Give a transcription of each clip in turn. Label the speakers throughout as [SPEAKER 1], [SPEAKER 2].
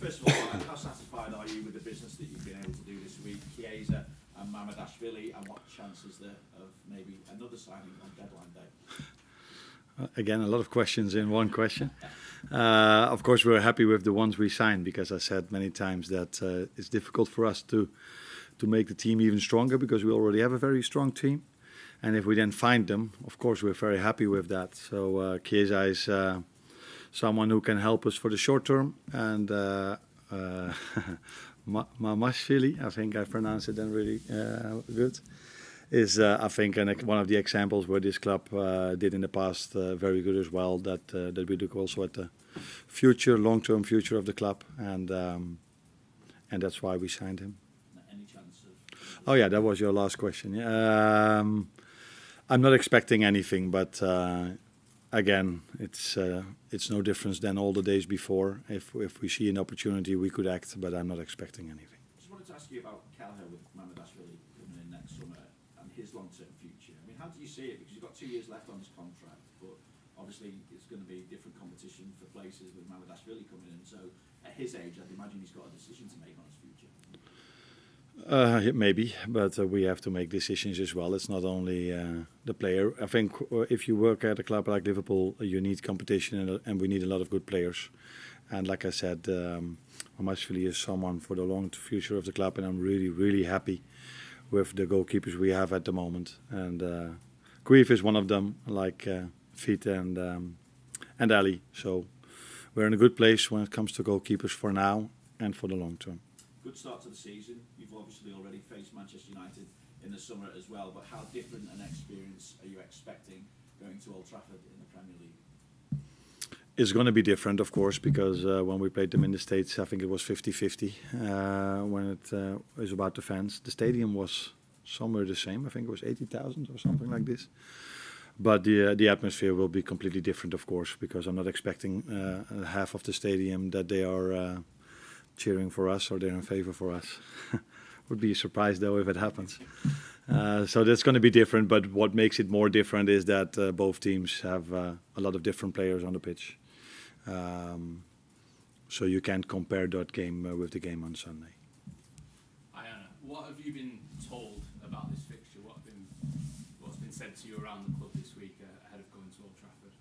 [SPEAKER 1] First of all, how satisfied are you with the business that you've been able to do this week? Chiesa and Mamardashvili, and what chance is there of maybe another signing on deadline day?
[SPEAKER 2] Again, a lot of questions in one question. Of course, we're happy with the ones we signed, because I said many times that it's difficult for us to make the team even stronger, because we already have a very strong team. And if we then find them, of course, we're very happy with that. So Chiesa is someone who can help us for the short term. And Mamashvili, I think I pronounced it then really good, is I think one of the examples where this club did in the past very good as well, that we look also at the future, long-term future of the club. And that's why we signed him.
[SPEAKER 1] Any chance of...
[SPEAKER 2] Oh yeah, that was your last question. I'm not expecting anything, but again, it's no difference than all the days before. If we see an opportunity, we could act, but I'm not expecting anything.
[SPEAKER 1] Just wanted to ask you about Kelleher with Mamardashvili coming in next summer and his long-term future. I mean, how do you see it? Because you've got 2 years left on his contract, but obviously it's going to be different competition for places with Mamardashvili coming in. So at his age, I'd imagine he's got a decision to make on his future.
[SPEAKER 2] Maybe, but we have to make decisions as well. It's not only the player. I think if you work at a club like Liverpool, you need competition, and we need a lot of good players. And like I said, Mamashvili is someone for the long future of the club, and I'm really, really happy with the goalkeepers we have at the moment. And Cruyff is one of them, like Fiet and Ali. So we're in a good place when it comes to goalkeepers for now and for the long term.
[SPEAKER 1] Good start to the season. You've obviously already faced Manchester United in the summer as well, but how different an experience are you expecting going to Old Trafford in the Premier League?
[SPEAKER 2] It's going to be different, of course, because when we played them in the States, I think it was 50-50 when it was about the fans. The stadium was somewhere the same. I think it was 80,000 or something like this. But the atmosphere will be completely different, of course, because I'm not expecting half of the stadium that they are cheering for us or they're in favor for us. Would be a surprise though if it happens. So that's going to be different, but what makes it more different is that both teams have a lot of different players on the pitch. So you can't compare that game with the game on Sunday.
[SPEAKER 3] Arne, what have you been told about this fixture? What's been said to you around the club this week ahead of going to Old Trafford?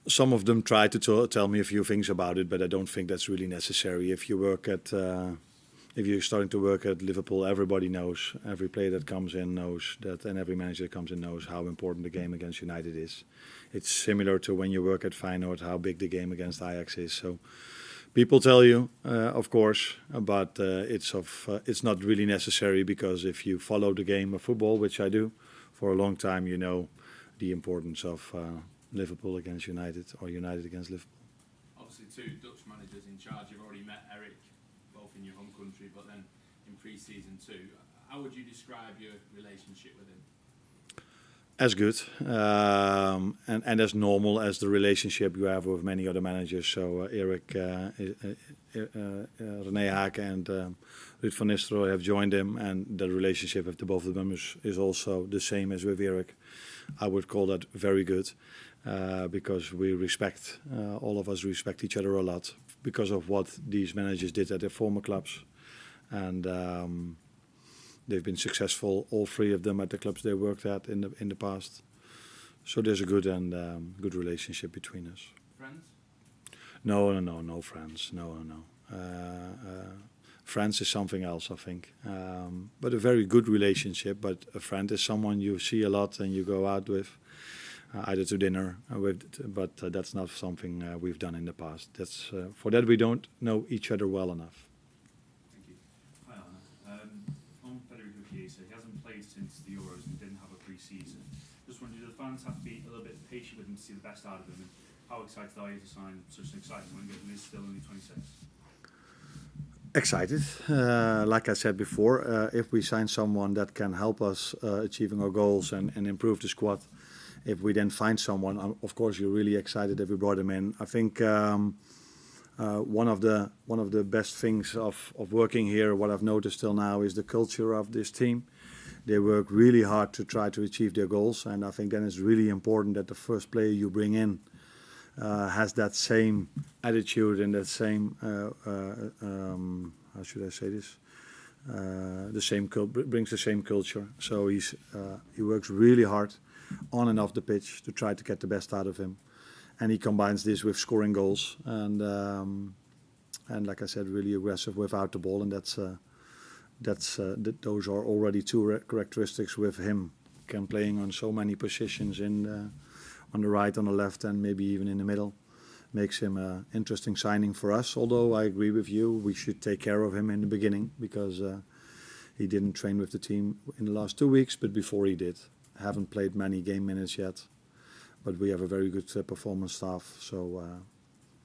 [SPEAKER 2] Some of them try to tell me a few things about it, but I don't think that's really necessary. If you're starting to work at Liverpool, everybody knows, every player that comes in knows that, and every manager that comes in knows how important the game against United is. It's similar to when you work at Feyenoord, how big the game against Ajax is. So people tell you, of course, but it's not really necessary, because if you follow the game of football, which I do, for a long time, you know the importance of Liverpool against United or United against Liverpool.
[SPEAKER 3] Obviously, 2 Dutch managers in charge. You've already met Eric, both in your home country, but then in pre-season too. How would you describe your relationship with him?
[SPEAKER 2] As good and as normal as the relationship you have with many other managers. So Eric, René Haak and Ruud van Nistelrooy have joined him, and the relationship with the both of them is also the same as with Eric. I would call that very good, because we respect, all of us respect each other a lot because of what these managers did at their former clubs. And they've been successful, all 3 of them, at the clubs they worked at in the past. So there's a good good relationship between us.
[SPEAKER 3] Friends?
[SPEAKER 2] No friends. No. Friends is something else, I think. But a very good relationship. But a friend is someone you see a lot and you go out with, either to dinner with. But that's not something we've done in the past. That's for that we don't know each other well enough.
[SPEAKER 4] Thank you. Hi, Arne. On Federico Chiesa, he hasn't played since the Euros and didn't have a pre-season. Just wondering, do the fans have to be a little bit patient with him to see the best out of him? And how excited are you to sign such an exciting winger who is still only 26?
[SPEAKER 2] Excited. Like I said before, if we sign someone that can help us achieving our goals and improve the squad, if we then find someone, of course you're really excited that we brought him in. I think one of the best things of working here, what I've noticed till now, is the culture of this team. They work really hard to try to achieve their goals, and I think then it's really important that the first player you bring in has that same attitude and that same how should I say this? Brings the same culture. So he works really hard on and off the pitch to try to get the best out of him, and he combines this with scoring goals and like I said, really aggressive without the ball, and those are already two characteristics with him. Can playing on so many positions on the right, on the left, and maybe even in the middle. Makes him an interesting signing for us, although I agree with you, we should take care of him in the beginning because he didn't train with the team in the last 2 weeks, but before he did. Haven't played many game minutes yet, but we have a very good performance staff, so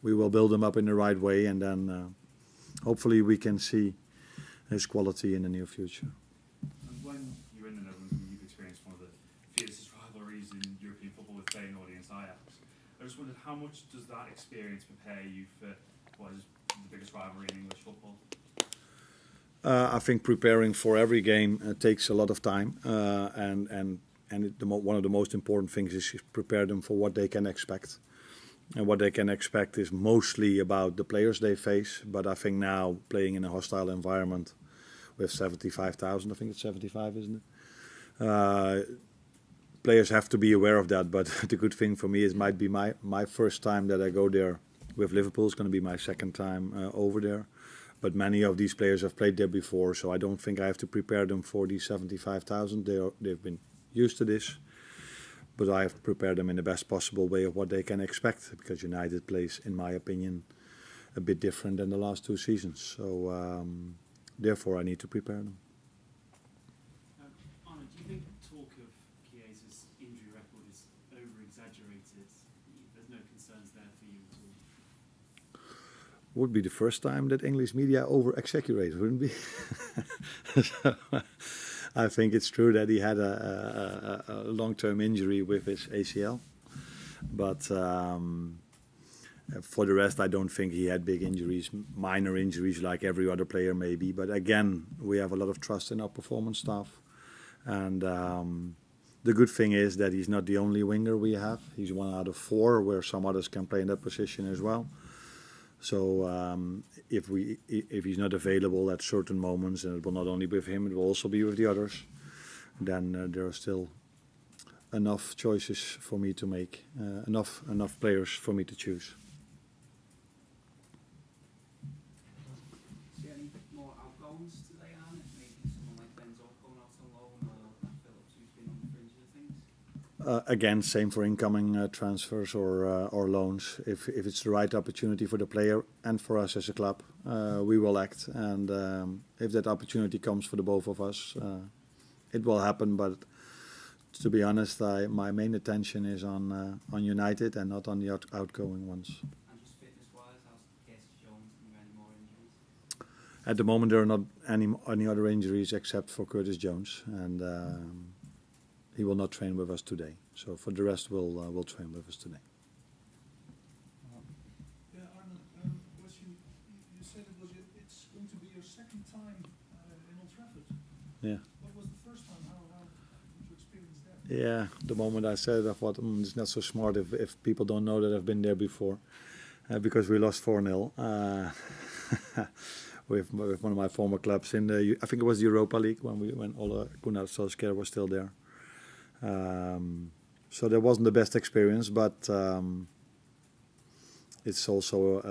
[SPEAKER 2] we will build him up in the right way, and then hopefully we can see his quality in the near future.
[SPEAKER 4] And when you're in the Netherlands and you've experienced one of the fiercest rivalries in European football with Feyenoord against Ajax, I just wondered how much does that experience prepare you for what is the biggest rivalry in English football?
[SPEAKER 2] I think preparing for every game takes a lot of time, one of the most important things is prepare them for what they can expect. And what they can expect is mostly about the players they face, but I think now playing in a hostile environment with 75,000, I think it's 75, isn't it? Players have to be aware of that, but the good thing for me is might be my first time that I go there with Liverpool. It's going to be my second time over there. But many of these players have played there before, so I don't think I have to prepare them for these 75,000. They've been used to this, but I have prepared them in the best possible way of what they can expect, because United plays, in my opinion, a bit different than the last 2 seasons. So therefore I need to prepare them.
[SPEAKER 5] Arne, do you think talk of Chiesa's injury record is over-exaggerated? There's no concerns there for you at all?
[SPEAKER 2] Would be the first time that English media over-exaggerate, wouldn't be? So, I think it's true that he had a long-term injury with his ACL, but for the rest, I don't think he had big injuries, minor injuries like every other player maybe. But again, we have a lot of trust in our performance staff, and the good thing is that he's not the only winger we have. He's 1 out of 4, where some others can play in that position as well. So if he's not available at certain moments, and it will not only be with him, it will also be with the others, then there are still enough choices for me to make, enough players for me to choose.
[SPEAKER 5] See any more outgoings today, Arne? Maybe someone like Benzo going out on loan, or Phillips who's been on the fringe of things?
[SPEAKER 2] Again, same for incoming transfers or loans. If it's the right opportunity for the player and for us as a club, we will act. And if that opportunity comes for the both of us, it will happen. But to be honest, my main attention is on United and not on the outgoing ones.
[SPEAKER 5] And just fitness-wise, how's Curtis Jones? Are there any more injuries?
[SPEAKER 2] At the moment, there are not any other injuries except for Curtis Jones, and he will not train with us today. So for the rest, will train with us today.
[SPEAKER 6] Yeah, Arne, you said it's going to be your second time in Old Trafford.
[SPEAKER 2] Yeah.
[SPEAKER 6] What was the first time? How did you experience that?
[SPEAKER 2] Yeah, the moment I said it, I thought it's not so smart if people don't know that I've been there before, because we lost 4-0 with one of my former clubs in the, I think it was the Europa League when Ole Gunnar Solskjaer was still there. So that wasn't the best experience, but it's also,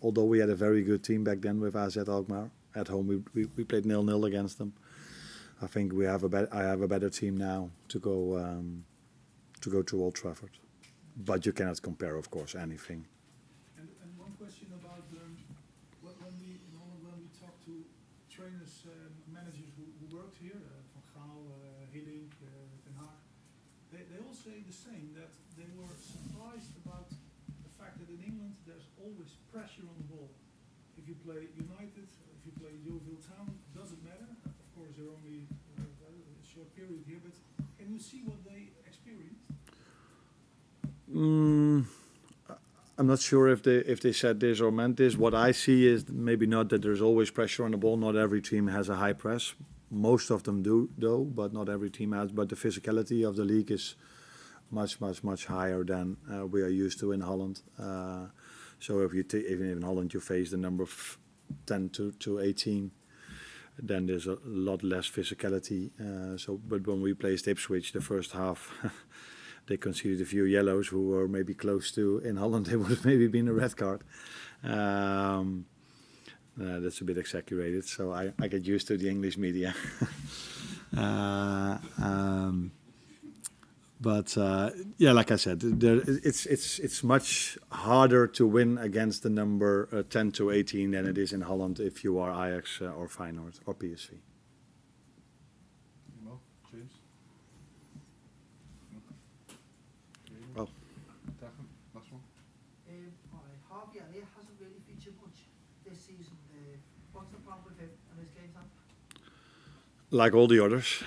[SPEAKER 2] although we had a very good team back then with AZ Alkmaar at home, we played 0-0 against them. I think I have a better team now to go to Old Trafford, but you cannot compare, of course, anything.
[SPEAKER 6] And one question about when we talk to trainers, managers who worked here, Van Gaal, Hiddink, Den Haag, they all say the same, that they were surprised about the fact that in England there's always pressure on the ball. If you play United, if you play Yeovil Town, doesn't matter. Of course, they're only a short period here, but can you see what they experienced?
[SPEAKER 2] I'm not sure if they said this or meant this. What I see is maybe not that there's always pressure on the ball. Not every team has a high press. Most of them do, though, but not every team has. But the physicality of the league is much higher than we are used to in Holland. So if you even in Holland you face the number of 10 to 18, then there's a lot less physicality. But when we played Ipswich, the first half, they conceded a few yellows who were maybe close to, in Holland, it would have maybe been a red card. That's a bit exaggerated, so I get used to the English media. But like I said, it's much harder to win against the number 10 to 18 than it is in Holland if you are Ajax or Feyenoord or PSV.
[SPEAKER 7] Well, James.
[SPEAKER 2] Well.
[SPEAKER 7] Declan, last one.
[SPEAKER 8] Harvey Elliott hasn't really featured much this season. What's the plan with him and his game time?
[SPEAKER 2] Like all the others,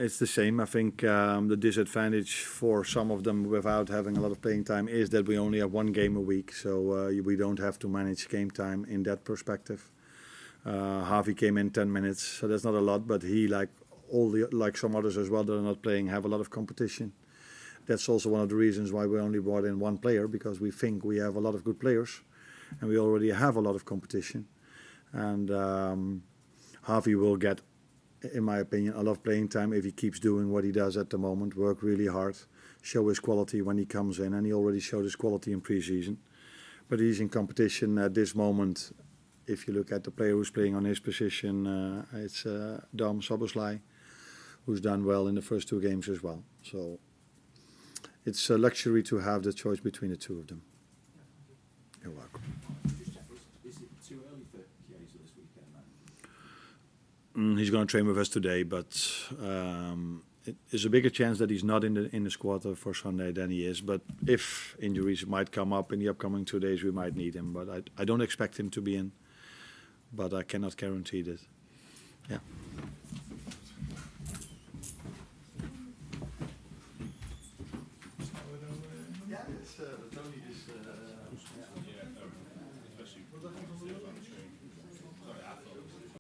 [SPEAKER 2] it's the same. I think the disadvantage for some of them without having a lot of playing time is that we only have one game a week, so we don't have to manage game time in that perspective. Harvey came in 10 minutes, so that's not a lot, but he, like some others as well that are not playing, have a lot of competition. That's also one of the reasons why we only brought in one player, because we think we have a lot of good players, and we already have a lot of competition. And Harvey will get, in my opinion, a lot of playing time if he keeps doing what he does at the moment, work really hard, show his quality when he comes in, and he already showed his quality in pre-season. But he's in competition at this moment. If you look at the player who's playing on his position, it's Dam Szoboszlai, who's done well in the first two games as well. So it's a luxury to have the choice between the two of them. You're welcome.
[SPEAKER 1] Just check, is it too early for Chiesa this weekend then?
[SPEAKER 2] He's going to train with us today, but there's a bigger chance that he's not in the squad for Sunday than he is. But if injuries might come up in the upcoming 2 days, we might need him. But I don't expect him to be in. But I cannot guarantee that. Yeah.
[SPEAKER 7] Yes, Tony is